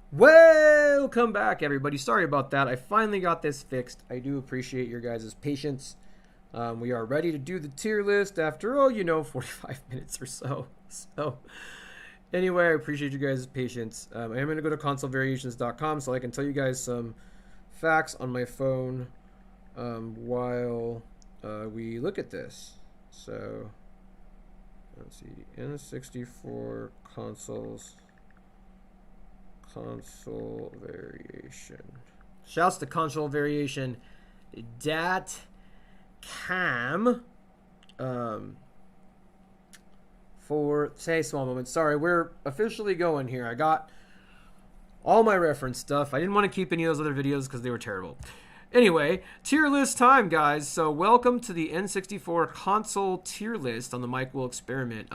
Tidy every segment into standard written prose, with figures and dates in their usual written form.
Welcome back, everybody. Sorry about that. I finally got this fixed. I do appreciate your guys' patience. We are ready to do the tier list after, 45 minutes or so. So, anyway, I appreciate you guys' patience. I am going to go to consolevariations.com so I can tell you guys some facts on my phone while we look at this. So, let's see. N64 console variation. Shouts to console variation. Dat cam. For say small moments. Sorry, we're officially going here. I got all my reference stuff. I didn't want to keep any of those other videos because they were terrible. Anyway, tier list time, guys. So welcome to the N64 console tier list on the Mike Will experiment.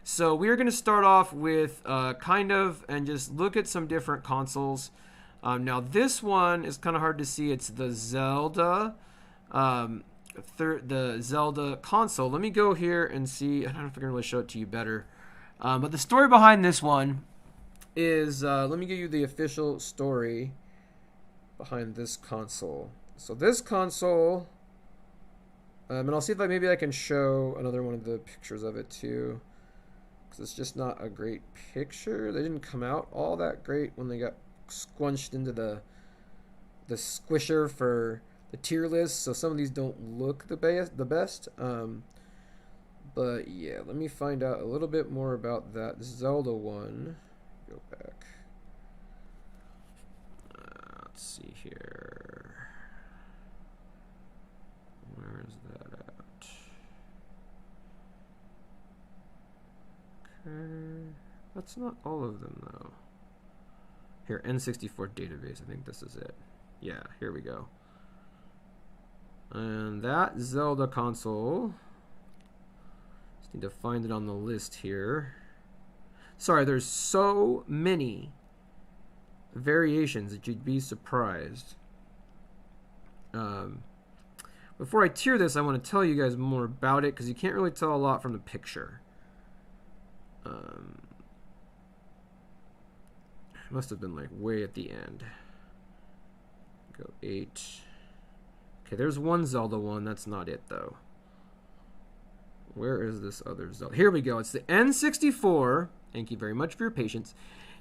So we're going to start off with and just look at some different consoles. Now this one is kind of hard to see. It's the Zelda, the Zelda console. Let me go here and see. I don't know if I can really show it to you better. But the story behind this one is, let me give you the official story behind this console. So this console, and I'll see if maybe I can show another one of the pictures of it too. It's just not a great picture. They didn't come out all that great when they got squunched into the squisher for the tier list, so some of these don't look the best. But yeah, let me find out a little bit more about that Zelda one. Go back. Let's see here. Where is that at? That's not all of them though. Here, N64 database. I think this is it. Yeah, here we go. And that Zelda console. Just need to find it on the list here. Sorry, there's so many variations that you'd be surprised. Before I tier this, I want to tell you guys more about it because you can't really tell a lot from the picture. It must have been like way at the end. Go 8. Okay, there's one Zelda one. That's not it though. Where is this other Zelda? Here we go. It's the N64. Thank you very much for your patience.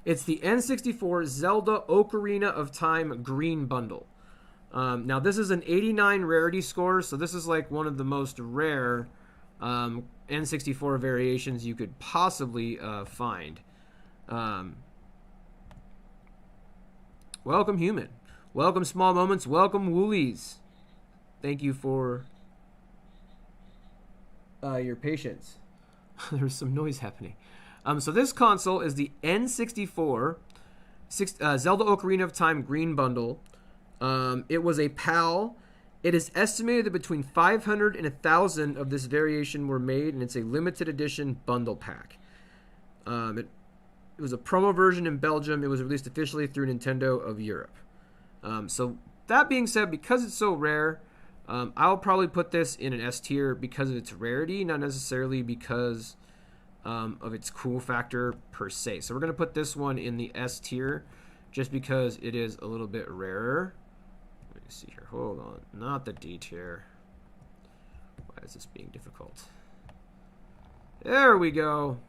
It's the N64 Zelda Ocarina of Time Green Bundle. Now this is an 89 rarity score, so this is like one of the most rare N64 variations you could possibly find. Welcome, human. Welcome, small moments. Welcome, woolies. Thank you for your patience. There's some noise happening. So this console is the N64 Zelda Ocarina of Time Green Bundle. It was a PAL. It is estimated that between 500 and 1,000 of this variation were made, and it's a limited edition bundle pack. It was a promo version in Belgium. It was released officially through Nintendo of Europe. So that being said, because it's so rare, I'll probably put this in an S tier because of its rarity, not necessarily because of its cool factor per se. So we're going to put this one in the S tier just because it is a little bit rarer. Let me see here. Hold on. Not the D tier. Why is this being difficult? There we go.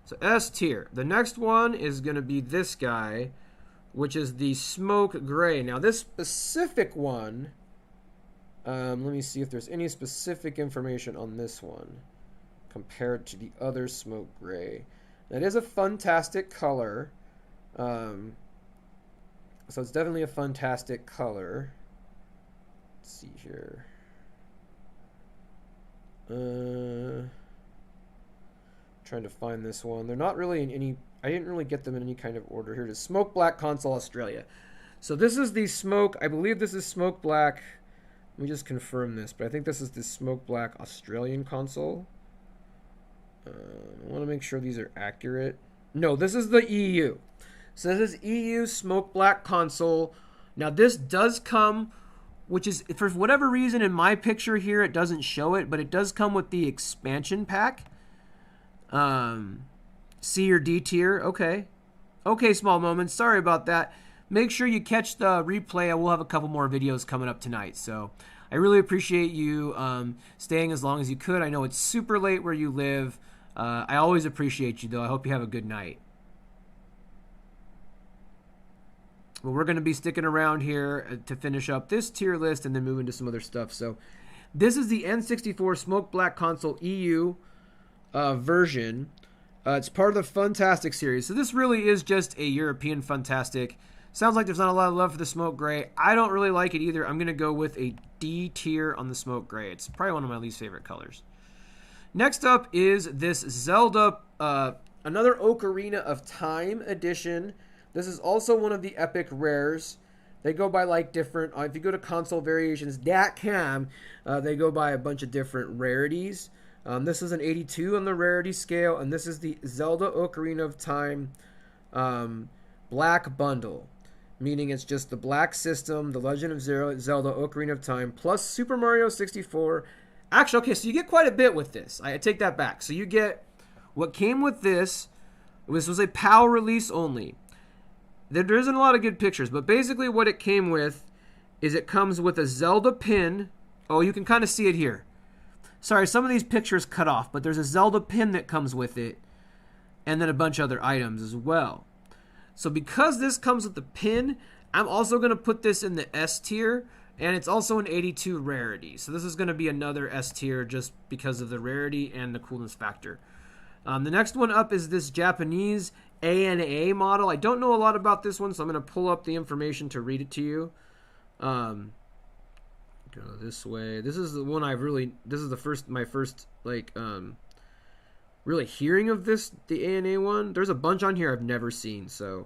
So S tier. The next one is going to be this guy, which is the Smoke Gray. Now this specific one, let me see if there's any specific information on this one compared to the other Smoke Gray. That is a fantastic color. So it's definitely a fantastic color. Let's see here. Trying to find this one. They're not really in any... I didn't really get them in any kind of order. Here it is. Smoke Black Console Australia. So this is the Smoke... I believe this is Smoke Black. Let me just confirm this. But I think this is the Smoke Black Australian console. I want to make sure these are accurate. No, this is the EU. So this is EU Smoke Black console. Now this does come, which is, for whatever reason in my picture here, it doesn't show it, but it does come with the expansion pack. C or D tier, okay. Okay, Small Moments. Sorry about that. Make sure you catch the replay. I will have a couple more videos coming up tonight. So I really appreciate you staying as long as you could. I know it's super late where you live. I always appreciate you, though. I hope you have a good night. Well, we're going to be sticking around here to finish up this tier list and then move into some other stuff. So this is the N64 Smoke Black Console EU version. It's part of the Funtastic series. So this really is just a European Funtastic. Sounds like there's not a lot of love for the Smoke Gray. I don't really like it either. I'm going to go with a D tier on the Smoke Gray. It's probably one of my least favorite colors. Next up is this Zelda, another Ocarina of Time edition. This is also one of the epic rares. They go by like different, if you go to consolevariations.com, they go by a bunch of different rarities. This is an 82 on the rarity scale, and this is the Zelda Ocarina of Time Black Bundle, meaning it's just the Black System, The Legend of Zelda Ocarina of Time, plus Super Mario 64. Actually, okay, so you get quite a bit with this. I take that back. So you get what came with this. This was a PAL release only. There isn't a lot of good pictures, but basically what it came with is it comes with a Zelda pin. Oh, you can kind of see it here. Sorry, some of these pictures cut off, but there's a Zelda pin that comes with it, and then a bunch of other items as well. So because this comes with the pin, I'm also going to put this in the S tier, and it's also an 82 rarity. So this is going to be another S tier just because of the rarity and the coolness factor. The next one up is this Japanese ANA model. I don't know a lot about this one, so I'm going to pull up the information to read it to you. Go this way. This is the one this is my first really hearing of this, the ANA one. There's a bunch on here I've never seen, so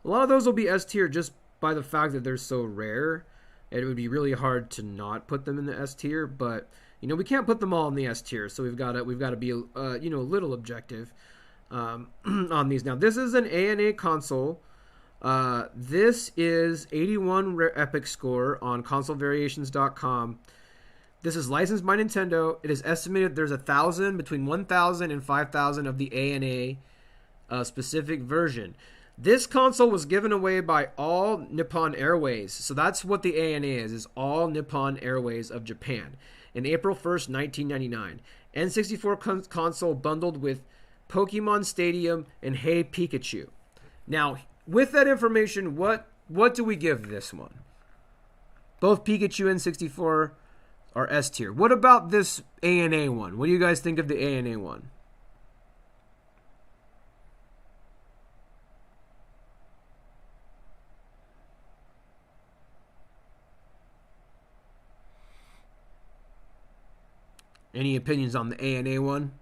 a lot of those will be S tier just by the fact that they're so rare. And it would be really hard to not put them in the S tier, but you know, we can't put them all in the S tier, so we've got to be you know, a little objective on these. Now, this is an ANA console. This is 81 epic score on consolevariations.com. This is licensed by Nintendo. It is estimated there's between 1,000 and 5,000 of the ANA specific version. This console was given away by All Nippon Airways. So that's what the ANA is All Nippon Airways of Japan. In April 1st, 1999. N64 console bundled with Pokemon Stadium and Hey Pikachu. Now, with that information, what do we give this one? Both Pikachu and N64 are S tier. What about this ANA one? What do you guys think of the ANA one? Any opinions on the ANA one?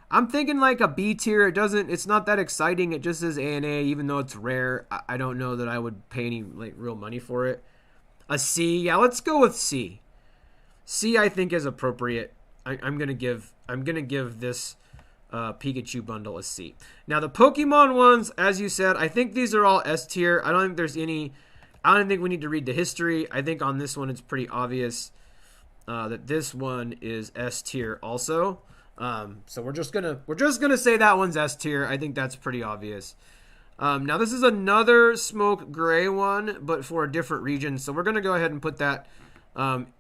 I'm thinking like a B tier. It's not that exciting. It just says ANA, even though it's rare. I don't know that I would pay any like real money for it. A C, yeah, let's go with C. C, I think, is appropriate. I'm gonna give this Pikachu bundle a C. Now the Pokemon ones, as you said, I think these are all S tier. I don't think we need to read the history. I think on this one it's pretty obvious that this one is S tier also. So we're just gonna say that one's S tier. I think that's pretty obvious. Now this is another Smoke Gray one, but for a different region. So we're gonna go ahead and put that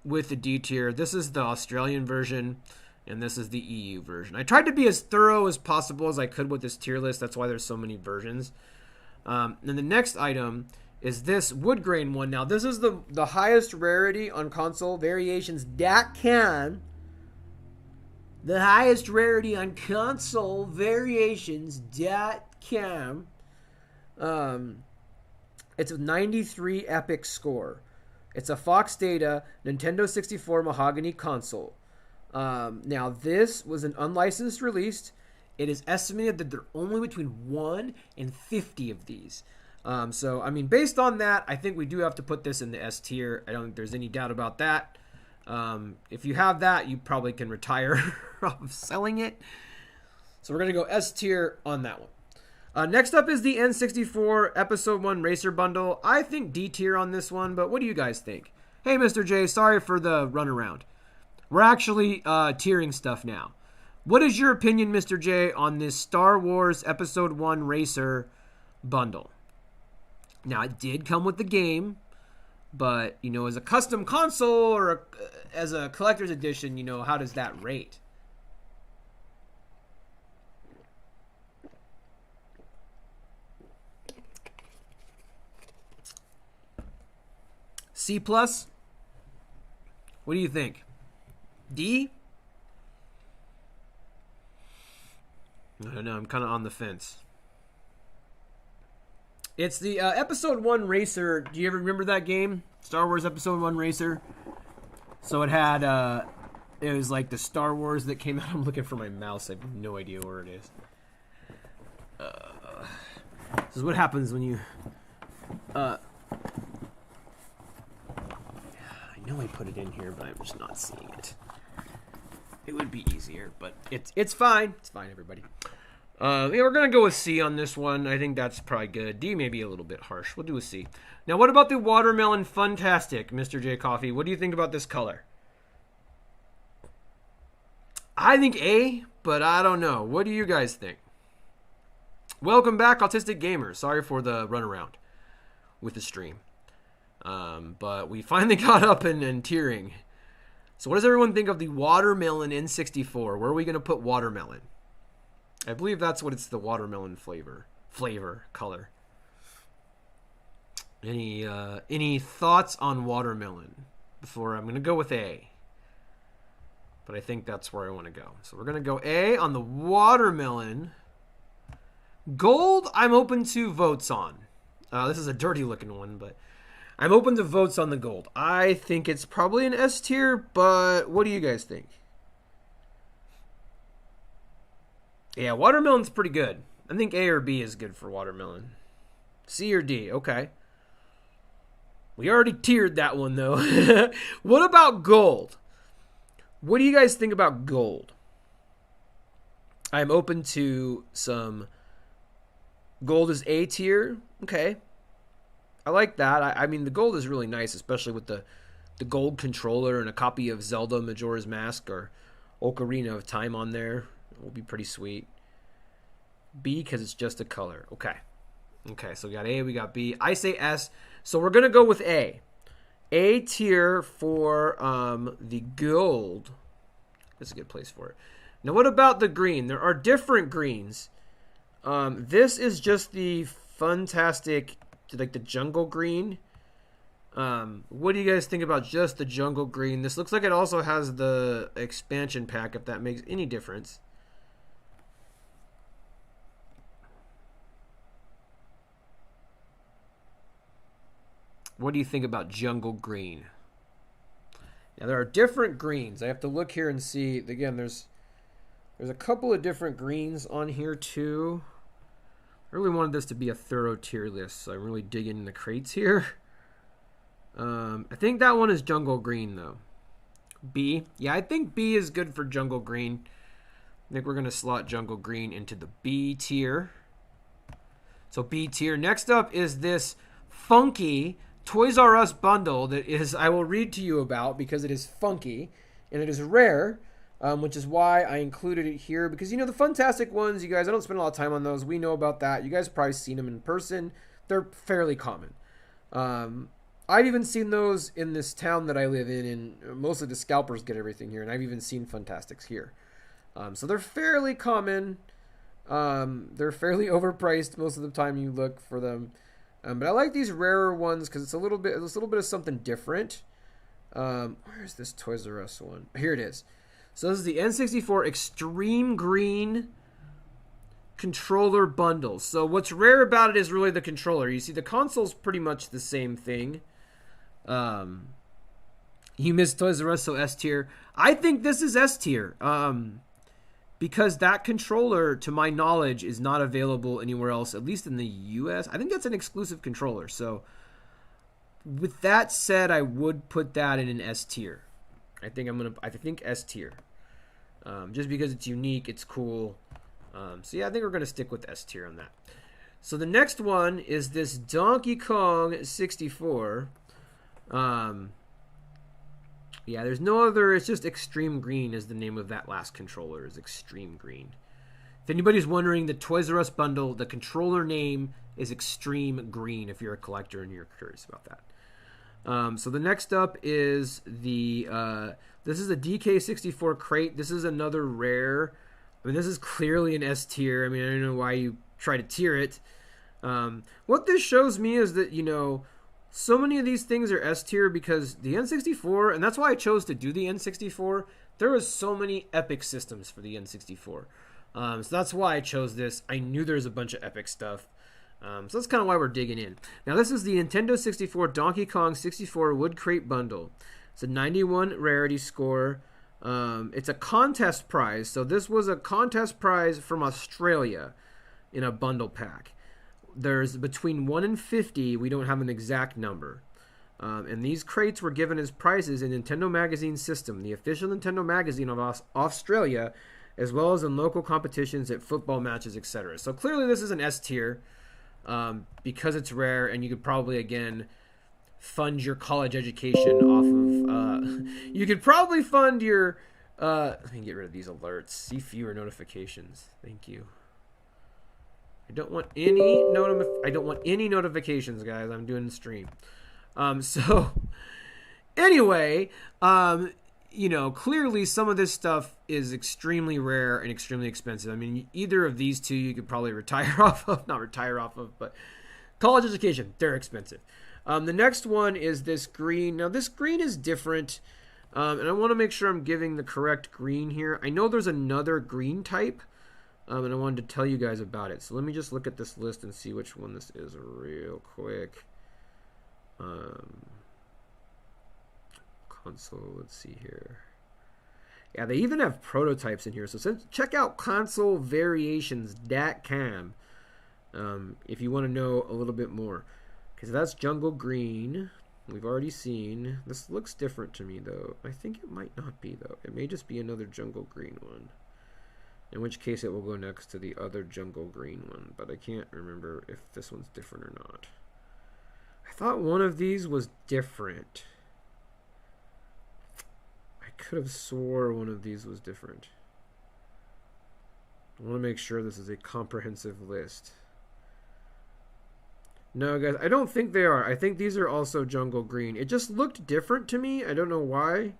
with the D tier. This is the Australian version, and this is the EU version. I tried to be as thorough as possible as I could with this tier list. That's why there's so many versions. And the next item is this wood grain one. Now this is the highest rarity on console variations.com. The highest rarity on console variations.com. It's a 93 epic score. It's a Fox Data Nintendo 64 mahogany console. Now this was an unlicensed release. It is estimated that there are only between 1 and 50 of these. So, I mean, based on that, I think we do have to put this in the S tier. I don't think there's any doubt about that. If you have that, you probably can retire off selling it. So we're going to go S tier on that one. Next up is the N64 Episode 1 Racer Bundle. I think D tier on this one, but what do you guys think? Hey, Mr. J, sorry for the runaround. We're actually tiering stuff now. What is your opinion, Mr. J, on this Star Wars Episode 1 Racer bundle. Now, it did come with the game, but, you know, as a custom console or as a collector's edition, you know, how does that rate? C+? What do you think? D? I don't know. I'm kind of on the fence. It's the Episode 1 Racer. Do you ever remember that game? Star Wars Episode 1 Racer? So it had, it was like the Star Wars that came out. I'm looking for my mouse. I have no idea where it is. This is what happens when you, I know I put it in here, but I'm just not seeing it. It would be easier, but it's fine. It's fine, everybody. Yeah, we're going to go with C on this one. I think that's probably good. D may be a little bit harsh. We'll do a C. Now, what about the Watermelon Funtastic, Mr. J. Coffee? What do you think about this color? I think A, but I don't know. What do you guys think? Welcome back, Autistic Gamers. Sorry for the runaround with the stream. But we finally got up and tearing. So what does everyone think of the Watermelon N64? Where are we going to put watermelon? I believe that's what it's, the watermelon flavor color. Any thoughts on watermelon? Before I'm going to go with A. But I think that's where I want to go. So we're going to go A on the watermelon. Gold, I'm open to votes on. This is a dirty looking one, but I'm open to votes on the gold. I think it's probably an S tier, but what do you guys think? Yeah, watermelon's pretty good. I think A or B is good for watermelon. C or D, okay. We already tiered that one, though. What about gold? What do you guys think about gold? I'm open to some... Gold is A tier. Okay. I like that. I mean, the gold is really nice, especially with the gold controller and a copy of Zelda Majora's Mask or Ocarina of Time on there. It will be pretty sweet. B, because it's just a color. Okay. Okay, so we got A, we got B. I say S. So we're going to go with A. A tier for the gold. That's a good place for it. Now, what about the green? There are different greens. This is just the Funtastic, like the jungle green. What do you guys think about just the jungle green? This looks like it also has the expansion pack, if that makes any difference. What do you think about jungle green? Now, there are different greens. I have to look here and see. Again, there's a couple of different greens on here, too. I really wanted this to be a thorough tier list, so I'm really digging in the crates here. I think that one is jungle green, though. B. Yeah, I think B is good for jungle green. I think we're going to slot jungle green into the B tier. So B tier. Next up is this funky Toys R Us bundle that is, I will read to you about because it is funky and it is rare, which is why I included it here. Because, you know, the Funtastic ones, you guys, I don't spend a lot of time on those. We know about that. You guys have probably seen them in person. They're fairly common. I've even seen those in this town that I live in, and mostly the scalpers get everything here, and I've even seen Funtastics here. So they're fairly common. They're fairly overpriced most of the time you look for them. But I like these rarer ones because it's a little bit of something different. Where's this Toys R Us one? Here it is. So this is the N64 Extreme Green controller bundle. So what's rare about it is really the controller. You see, the console's pretty much the same thing. You missed Toys R Us, so S tier. I think this is S tier. Because that controller, to my knowledge, is not available anywhere else, at least in the US. I think that's an exclusive controller. So, with that said, I would put that in an S tier. I think S tier. Just because it's unique, it's cool. So yeah, I think we're gonna stick with S tier on that. So the next one is this Donkey Kong 64. Yeah, there's no other. It's just Extreme Green is the name of that last controller, is Extreme Green. If anybody's wondering, the Toys R Us bundle, the controller name is extreme green if you're a collector and you're curious about that. So the next up is the this is a DK64 Crate. This is another rare. I mean, this is clearly an S tier. I mean, I don't know why you try to tier it. What this shows me is that, you know, so many of these things are S tier because the N64, and that's why I chose to do the N64. There was so many epic systems for the N64. So that's why I chose this. I knew there was a bunch of epic stuff. So that's kind of why we're digging in. Now, this is the Nintendo 64 Donkey Kong 64 Wood Crate Bundle. It's a 91 rarity score. It's a contest prize. So this was a contest prize from Australia in a bundle pack. There's between 1 and 50. We don't have an exact number. And these crates were given as prizes in Nintendo Magazine System, the official Nintendo magazine of Australia, as well as in local competitions at football matches, etc. So clearly this is an S tier because it's rare, and you could probably, again, fund your college education off of... you could probably fund your... let me get rid of these alerts. See fewer notifications. Thank you. I don't want any notifications, guys. I'm doing the stream. So anyway, you know, clearly some of this stuff is extremely rare and extremely expensive. I mean, either of these two you could probably retire off of, not retire off of, but college education, they're expensive. The next one is this green. Now this green is different, and I want to make sure I'm giving the correct green here. I know there's another green type, and I wanted to tell you guys about it. So let me just look at this list and see which one this is real quick. Console, let's see here. Yeah, they even have prototypes in here. So check out consolevariations.com if you want to know a little bit more. Because that's jungle green. We've already seen. This looks different to me, though. I think it might not be, though. It may just be another jungle green one. In which case it will go next to the other jungle green one. But I can't remember if this one's different or not. I thought one of these was different. I could have swore one of these was different. I want to make sure this is a comprehensive list. No, guys, I don't think they are. I think these are also jungle green. It just looked different to me. I don't know why.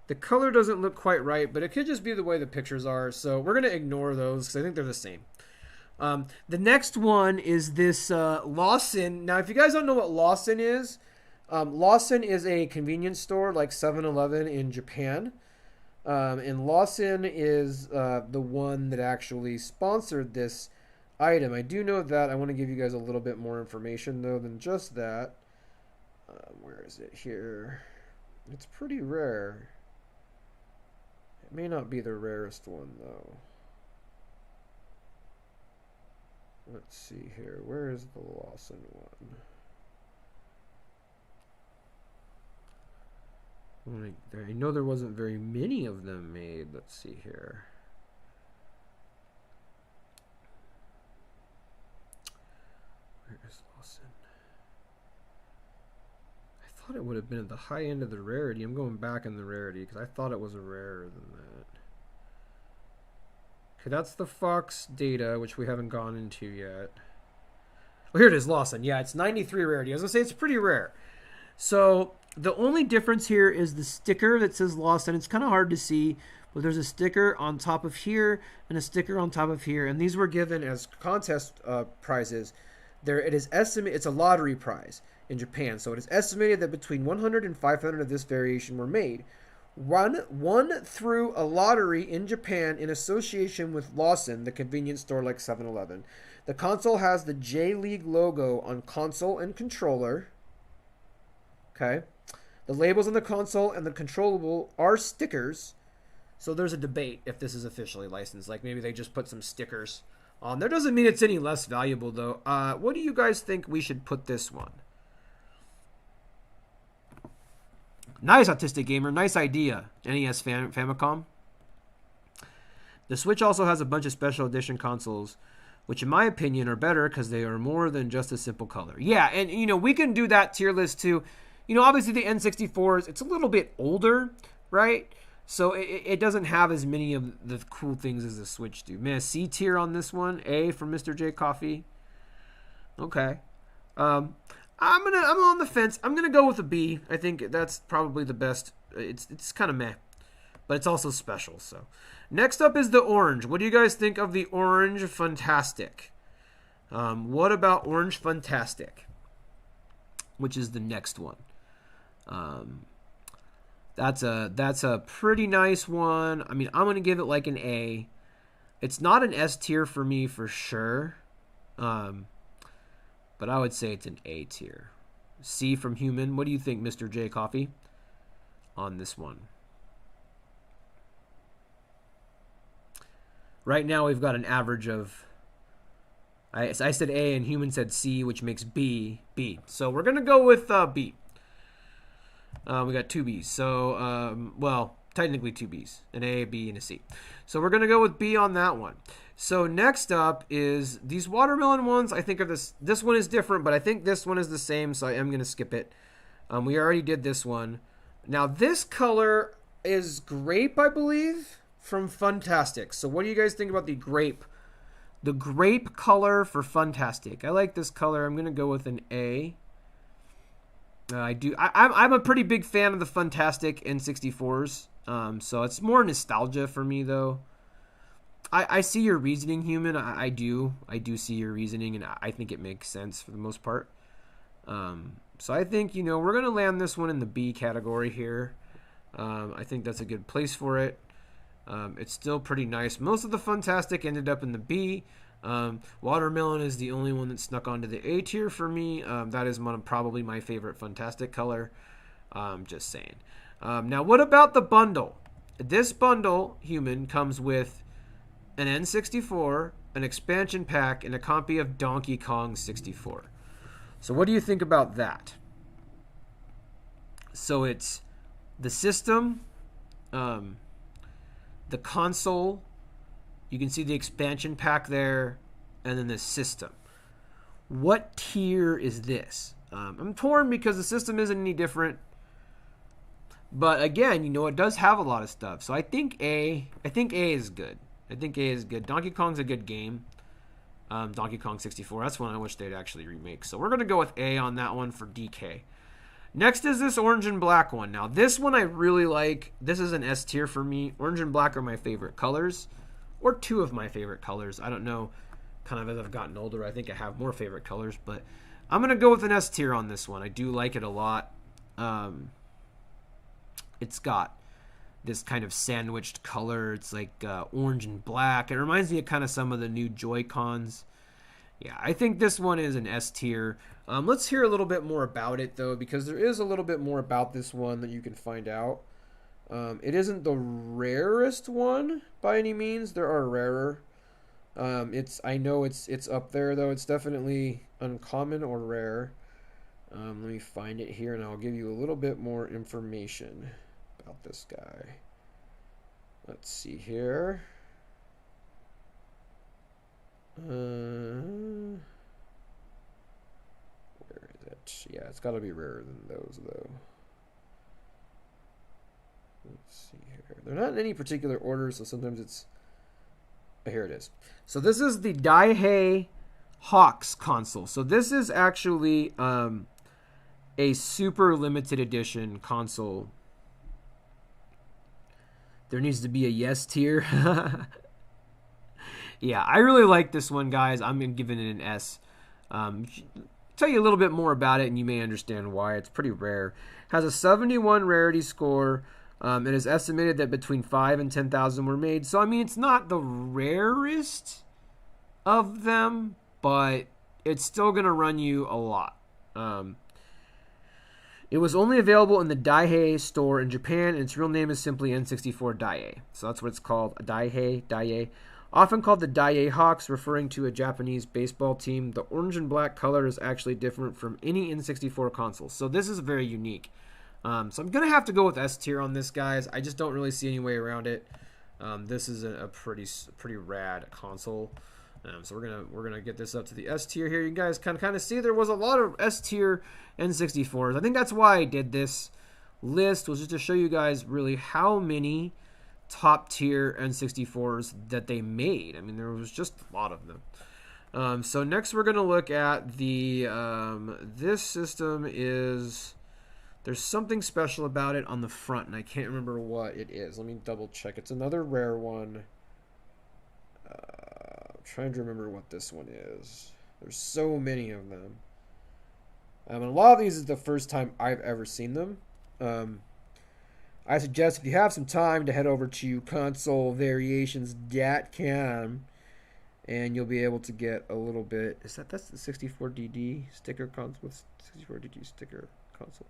The color doesn't look quite right, but it could just be the way the pictures are. So we're going to ignore those because I think they're the same. The next one is this Lawson. Now, if you guys don't know what Lawson is a convenience store like 7-Eleven in Japan. And Lawson is the one that actually sponsored this item. I do know that. I want to give you guys a little bit more information, though, than just that. Where is it here? It's pretty rare. It may not be the rarest one, though. Let's see here. Where is the Lawson one? I know there wasn't very many of them made. Let's see here. Where is Lawson? I thought it would have been at the high end of the rarity. I'm going back in the rarity because I thought it was rarer than that. Okay, that's the Fox data, which we haven't gone into yet. Well, here it is, Lawson. Yeah, it's 93 rarity. I was going to say it's pretty rare. So the only difference here is the sticker that says Lawson. It's kind of hard to see, but there's a sticker on top of here and a sticker on top of here. And these were given as contest prizes. It is estimated, it's a lottery prize in Japan. So it is estimated that between 100 and 500 of this variation were made. Won through a lottery in Japan in association with Lawson, the convenience store like 7-Eleven. The console has the J-League logo on console and controller. Okay. The labels on the console and the controllable are stickers. So there's a debate if this is officially licensed. Like maybe they just put some stickers on there. Doesn't mean it's any less valuable, though. What do you guys think we should put this one? Nice, Autistic Gamer. Nice idea. NES Famicom. The Switch also has a bunch of special edition consoles, which in my opinion are better because they are more than just a simple color. Yeah, and you know, we can do that tier list too. You know, obviously the N64s, it's a little bit older, right? So it doesn't have as many of the cool things as the Switch do. Man, C tier on this one. A from Mr. J Coffee. Okay. I'm on the fence. I'm gonna go with a B. I think that's probably the best. It's kind of meh, but it's also special. So, next up is the orange. What do you guys think of the orange Fantastic? What about orange Fantastic? Which is the next one. That's a pretty nice one. I mean, I'm gonna give it like an A. It's not an S tier for me for sure. But I would say it's an A tier. C from human. What do you think, Mr. J Coffee, on this one? Right now we've got an average of, I said A and human said C, which makes B. So we're going to go with B. We got two Bs. So, well, technically two Bs. An A, a B, and a C. So we're going to go with B on that one. So next up is these watermelon ones. I think of this. This one is different, but I think this one is the same, so I am going to skip it. We already did this one. Now this color is grape, I believe, from Funtastic. So what do you guys think about the grape? The grape color for Funtastic. I like this color. I'm going to go with an A. I'm a pretty big fan of the Funtastic N64s. So it's more nostalgia for me, though. I see your reasoning, human. I do see your reasoning, and I think it makes sense for the most part. So I think, we're going to land this one in the B category here. I think that's a good place for it. It's still pretty nice. Most of the Funtastic ended up in the B. Watermelon is the only one that snuck onto the A tier for me. That is probably my favorite Funtastic color. Just saying. Now, what about the bundle? This bundle, human, comes with an N64, an expansion pack, and a copy of Donkey Kong 64. So what do you think about that? So it's the system, the console, you can see the expansion pack there, and then the system. What tier is this? I'm torn because the system isn't any different. But again, it does have a lot of stuff. So I think A is good. Donkey Kong's a good game. Donkey Kong 64. That's one I wish they'd actually remake. So we're going to go with A on that one for DK. Next is this orange and black one. Now, this one I really like. This is an S tier for me. Orange and black are my favorite colors. Or two of my favorite colors. I don't know. Kind of as I've gotten older, I think I have more favorite colors. But I'm going to go with an S tier on this one. I do like it a lot. It's got this kind of sandwiched color. It's like orange and black. It reminds me of kind of some of the new Joy-Cons. Yeah, I think this one is an S tier. Let's hear a little bit more about it, though, because there is a little bit more about this one that you can find out. It isn't the rarest one by any means. There are rarer. I know it's up there, though. It's definitely uncommon or rare. Let me find it here, and I'll give you a little bit more information about this guy. Let's see here. Where is it? Yeah, it's got to be rarer than those, though. Let's see here. They're not in any particular order, so sometimes it's... Oh, here it is. So this is the Daiei Hawks console. So this is actually a super limited edition console. There needs to be a yes tier. Yeah, I really like this one, guys. I'm giving it an S. Tell you a little bit more about it, and you may understand why. It's pretty rare. Has a 71 rarity score. It is estimated that between 5 and 10,000 were made. So, I mean, it's not the rarest of them, but it's still going to run you a lot. It was only available in the Daiei store in Japan, and its real name is simply N64 Daiei. So that's what it's called, Daiei. Often called the Daiei Hawks, referring to a Japanese baseball team. The orange and black color is actually different from any N64 console. So this is very unique. So I'm going to have to go with S tier on this, guys. I just don't really see any way around it. This is a pretty rad console. So we're gonna get this up to the S tier here. You guys can kind of see there was a lot of S tier N64s. I think that's why I did this list, was just to show you guys really how many top tier N64s that they made. I mean, there was just a lot of them. So next we're going to look at the, this system is, there's something special about it on the front, and I can't remember what it is. Let me double check. It's another rare one. I'm trying to remember what this one is. There's so many of them. And a lot of these is the first time I've ever seen them. I suggest if you have some time to head over to consolevariations.com and you'll be able to get a little bit. That's the 64DD sticker console? What's 64DD sticker console?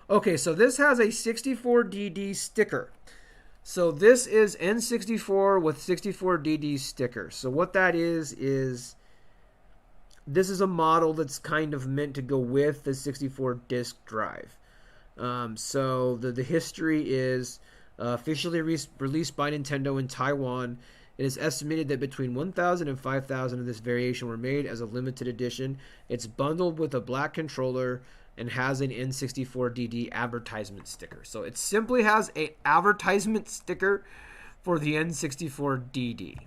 Okay, so this has a 64DD sticker. So this is N64 with 64DD sticker. So what that is this is a model that's kind of meant to go with the 64 disk drive. So the history is officially released by Nintendo in Taiwan. It is estimated that between 1,000 and 5,000 of this variation were made as a limited edition. It's bundled with a black controller and has an N64DD advertisement sticker. So it simply has an advertisement sticker for the N64DD.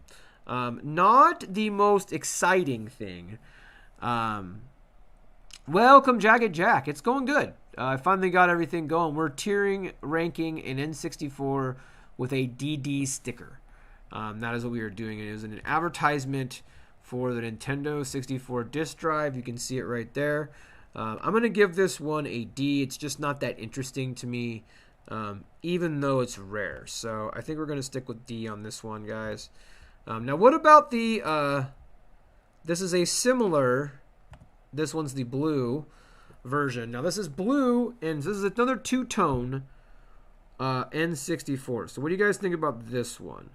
Not the most exciting thing. Welcome, Jagged Jack. It's going good. I finally got everything going. We're tiering, ranking an N64 with a DD sticker. That is what we are doing. It is an advertisement for the Nintendo 64 disk drive. You can see it right there. I'm going to give this one a D. It's just not that interesting to me, even though it's rare. So I think we're going to stick with D on this one, guys. Now, what about the... this is a similar... This one's the blue version. Now, this is blue, and this is another two-tone N64. So what do you guys think about this one?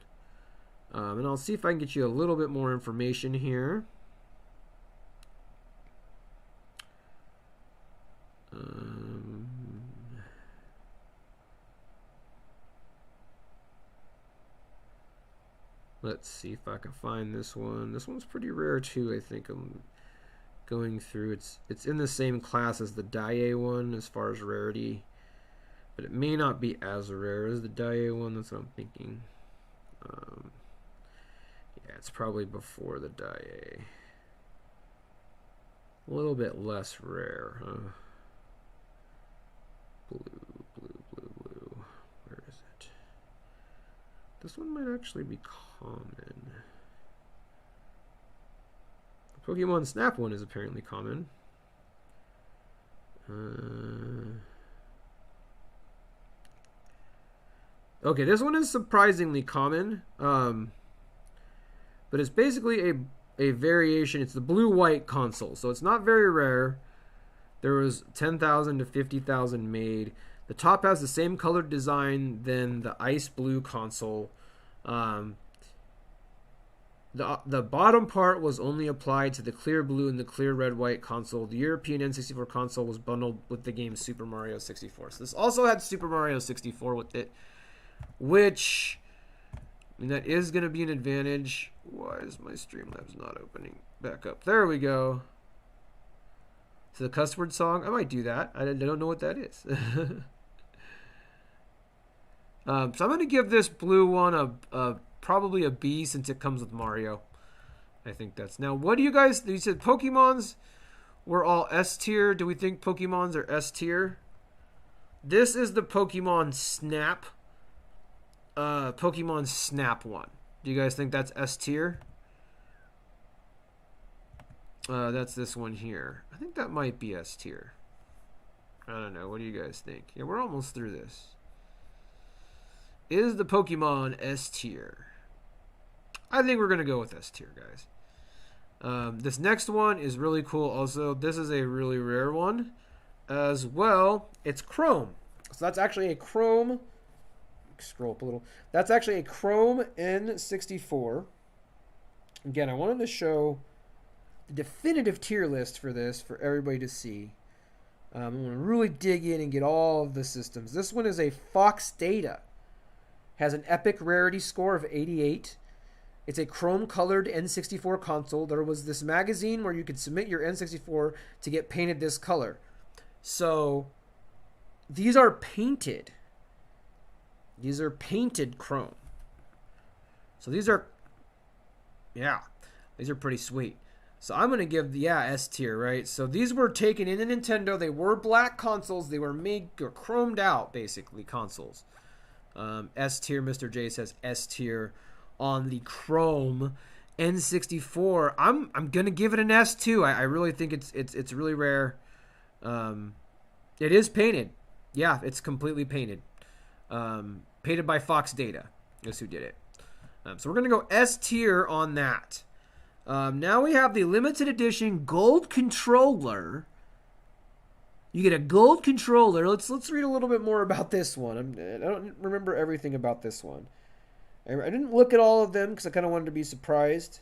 And I'll see if I can get you a little bit more information here. Let's see if I can find this one. This one's pretty rare too, I think. I'm going through. It's in the same class as the Dye one as far as rarity, but it may not be as rare as the Dye one. That's what I'm thinking. Yeah, it's probably before the Dye. A little bit less rare, huh? Blue. Where is it? This one might actually be common. The Pokemon Snap one is apparently common. Okay, this one is surprisingly common. But it's basically a variation. It's the blue-white console, so it's not very rare. There was 10,000 to 50,000 made. The top has the same colored design than the ice blue console. The bottom part was only applied to the clear blue and the clear red-white console. The European N64 console was bundled with the game Super Mario 64. So this also had Super Mario 64 with it, which, I mean, that is going to be an advantage. Why is my Streamlabs not opening back up? There we go. So the cuss word song, I might do that. I don't know what that is. So I'm going to give this blue one probably a B since it comes with Mario. I think that's... Now, what do you guys... You said Pokemons were all S tier. Do we think Pokemons are S tier? This is the Pokemon Snap. Pokemon Snap one. Do you guys think that's S tier? That's this one here. I think that might be S tier. I don't know. What do you guys think? Yeah, we're almost through this. Is the Pokemon S tier? I think we're going to go with S tier, guys. This next one is really cool also. This is a really rare one as well. It's Chrome. So that's actually a Chrome... Scroll up a little. That's actually a Chrome N64. Again, I wanted to show the definitive tier list for this for everybody to see. I'm going to really dig in and get all of the systems. This one is a Fox Data. Has an epic rarity score of 88. It's a chrome-colored N64 console. There was this magazine where you could submit your N64 to get painted this color. So these are painted. These are painted chrome. So these are, yeah. These are pretty sweet. So I'm going to give, yeah, S tier, right? So these were taken in the Nintendo. They were black consoles. They were made, or chromed out, basically, consoles. S tier, Mr. J says S tier on the Chrome N64. I'm going to give it an S too. I really think it's really rare. It is painted. Yeah, it's completely painted. Painted by Fox Data. That's who did it. So we're going to go S tier on that. Now we have the limited edition gold controller. You get a gold controller. Let's read a little bit more about this one. I don't remember everything about this one. I didn't look at all of them because I kind of wanted to be surprised.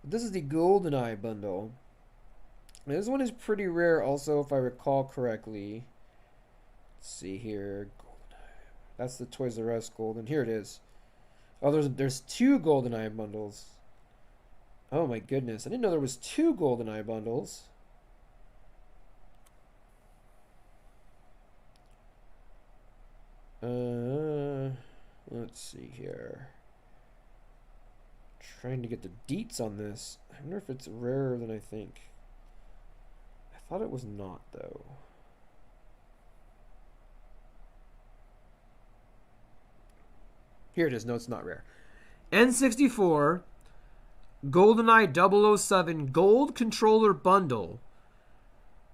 But this is the Goldeneye bundle. Now, this one is pretty rare also, if I recall correctly. Let's see here. Goldeneye. That's the Toys R Us Golden. Here it is. Oh, there's 2 Goldeneye bundles. Oh my goodness. I didn't know there was 2 Goldeneye bundles. Let's see here. Trying to get the deets on this. I wonder if it's rarer than I think. I thought it was not, though. Here it is. No, it's not rare. N64 GoldenEye 007 Gold Controller Bundle.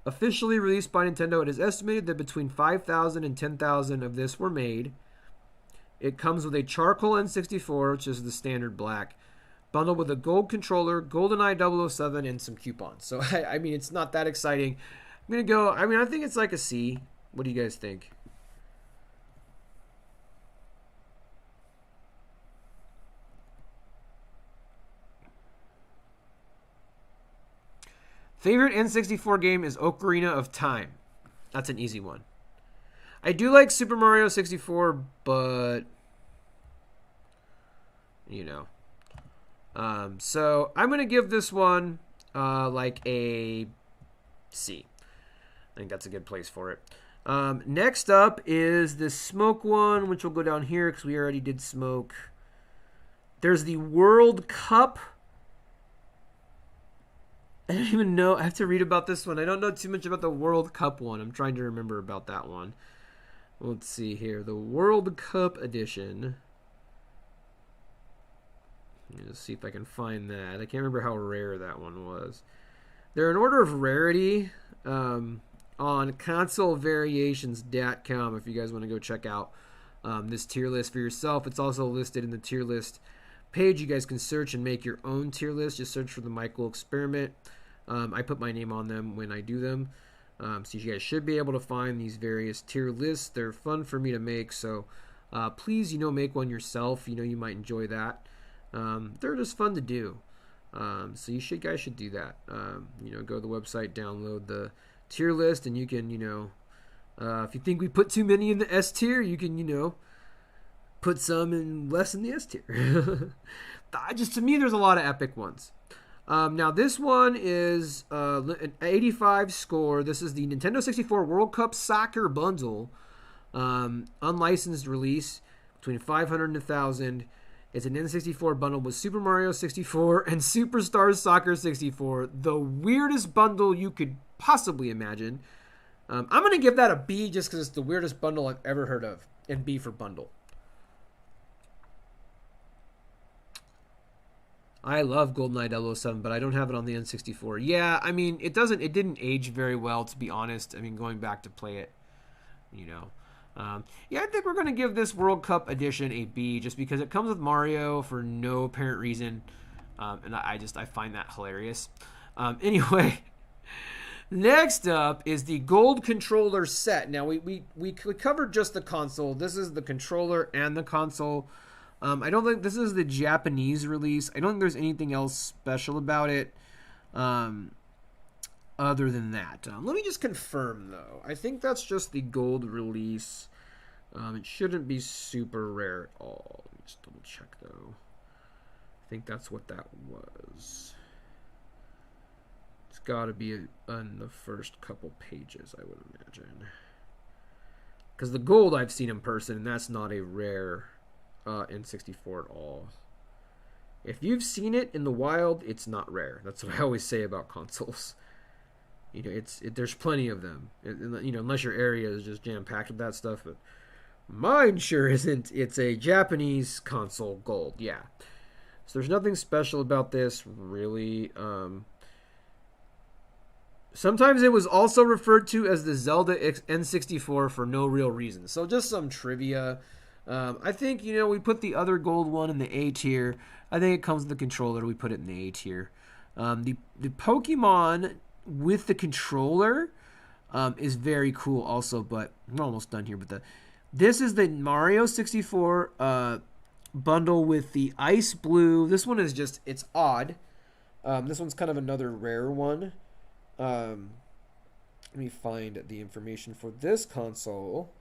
Officially released by Nintendo. It is estimated that between 5,000 and 10,000 of this were made. It comes with a charcoal N64, which is the standard black, bundled with a gold controller, GoldenEye 007, and some coupons. So, I mean, it's not that exciting. I'm going to go, I think it's like a C. What do you guys think? Favorite N64 game is Ocarina of Time. That's an easy one. I do like Super Mario 64, but you know. So I'm going to give this one like a C. I think that's a good place for it. Next up is the smoke one, which will go down here because we already did smoke. There's the World Cup. I don't even know. I have to read about this one. I don't know too much about the World Cup one. I'm trying to remember about that one. Let's see here. The World Cup edition. Let's see if I can find that. I can't remember how rare that one was. They're in order of rarity on consolevariations.com if you guys want to go check out this tier list for yourself. It's also listed in the tier list page. You guys can search and make your own tier list. Just search for the Michael Experiment. I put my name on them when I do them. So you guys should be able to find these various tier lists. They're fun for me to make. So please, make one yourself. You might enjoy that. They're just fun to do. So you guys should do that. Go to the website, download the tier list, and you can, if you think we put too many in the S tier, you can, put some in less in the S tier. Just to me, there's a lot of epic ones. Now this one is an 85 score. This is the Nintendo 64 World Cup Soccer Bundle, unlicensed release between 500 and 1,000. It's an N64 bundle with Super Mario 64 and Superstar Soccer 64. The weirdest bundle you could possibly imagine. I'm going to give that a B just because it's the weirdest bundle I've ever heard of. And B for bundle. I love GoldenEye 007, but I don't have it on the N64. Yeah, I mean, it didn't age very well, to be honest. I mean, going back to play it, I think we're going to give this World Cup edition a B just because it comes with Mario for no apparent reason. And I find that hilarious. Anyway, next up is the Gold Controller set. Now, we covered just the console. This is the controller and the console. I don't think this is the Japanese release. I don't think there's anything else special about it other than that. Let me just confirm, though. I think that's just the gold release. It shouldn't be super rare at all. Let me just double check, though. I think that's what that was. It's got to be on the first couple pages, I would imagine. Because the gold I've seen in person, and that's not a rare N64 at all. If you've seen it in the wild, it's not rare. That's what I always say about consoles. You know, there's plenty of them. You know, unless your area is just jam packed with that stuff. But mine sure isn't. It's a Japanese console gold. Yeah. So there's nothing special about this, really. Sometimes it was also referred to as the Zelda N64 for no real reason. So just some trivia. I think, you know, we put the other gold one in the A tier. I think it comes with the controller. We put it in the A tier. The Pokemon with the controller is very cool also, but I'm almost done here. But this is the Mario 64 bundle with the ice blue. This one is just, it's odd. This one's kind of another rare one. Let me find the information for this console.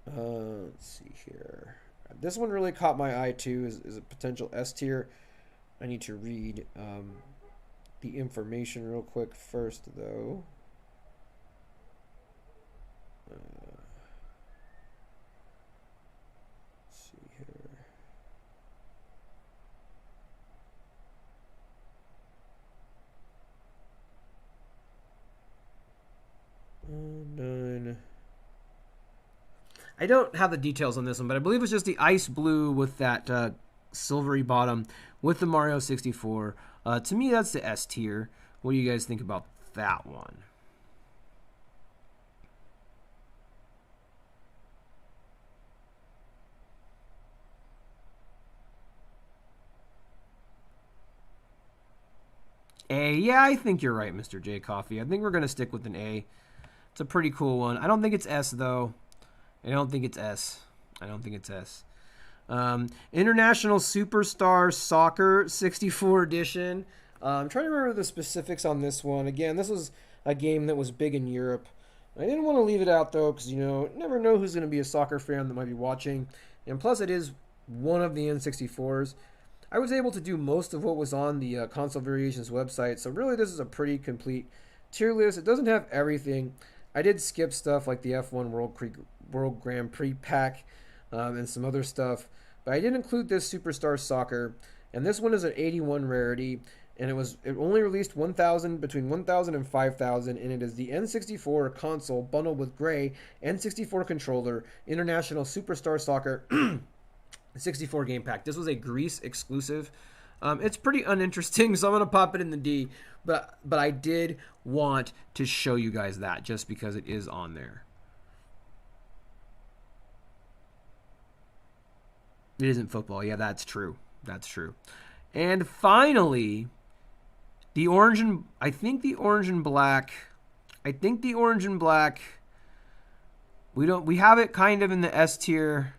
Let's see here. This one really caught my eye too. Is a potential S tier. I need to read the information real quick first, though. Let's see here. None. I don't have the details on this one, but I believe it's just the ice blue with that silvery bottom with the Mario 64. To me, that's the S tier. What do you guys think about that one? A. Yeah, I think you're right, Mr. J Coffee. I think we're going to stick with an A. It's a pretty cool one. I don't think it's S, though. I don't think it's S. International Superstar Soccer 64 Edition. I'm trying to remember the specifics on this one. Again, this was a game that was big in Europe. I didn't want to leave it out, though, because, you know, never know who's going to be a soccer fan that might be watching. And plus, it is one of the N64s. I was able to do most of what was on the Console Variations website, so really this is a pretty complete tier list. It doesn't have everything. I did skip stuff like the F1 World Grand Prix pack and some other stuff, but I did include this Superstar Soccer, and this one is an 81 rarity, and it only released between 1,000 and 5,000, and it is the N64 console bundled with gray N64 controller, International Superstar Soccer 64 game pack. This was a Greece exclusive. It's pretty uninteresting, so I'm gonna pop it in the D. But I did want to show you guys that just because it is on there. It isn't football. Yeah, that's true. And finally, the orange and I think the orange and black. We have it kind of in the S tier.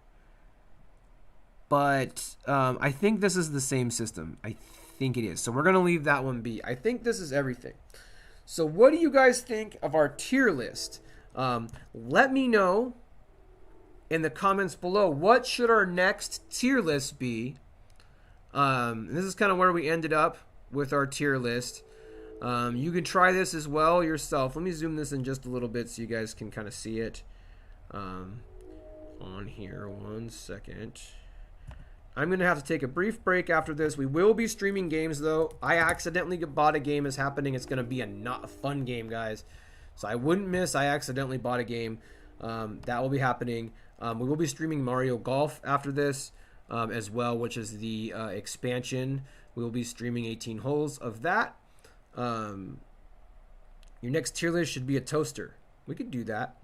But I think this is the same system. I think it is. So we're going to leave that one be. I think this is everything. So what do you guys think of our tier list? Let me know in the comments below. What should our next tier list be? This is kind of where we ended up with our tier list. You can try this as well yourself. Let me zoom this in just a little bit so you guys can kind of see it on here. 1 second. I'm going to have to take a brief break after this. We will be streaming games, though. I accidentally bought a game is happening. It's going to be a not fun game, guys. So I wouldn't miss I accidentally bought a game. That will be happening. We will be streaming Mario Golf after this as well, which is the expansion. We will be streaming 18 holes of that. Your next tier list should be a toaster. We could do that.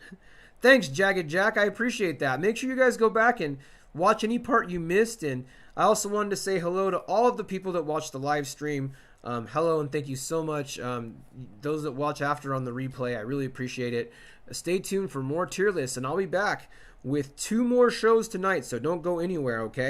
Thanks, Jagged Jack. I appreciate that. Make sure you guys go back and watch any part you missed. And I also wanted to say hello to all of the people that watched the live stream. Hello and thank you so much. Those that watch after on the replay, I really appreciate it. Stay tuned for more tier lists, and I'll be back with 2 more shows tonight, so don't go anywhere, okay?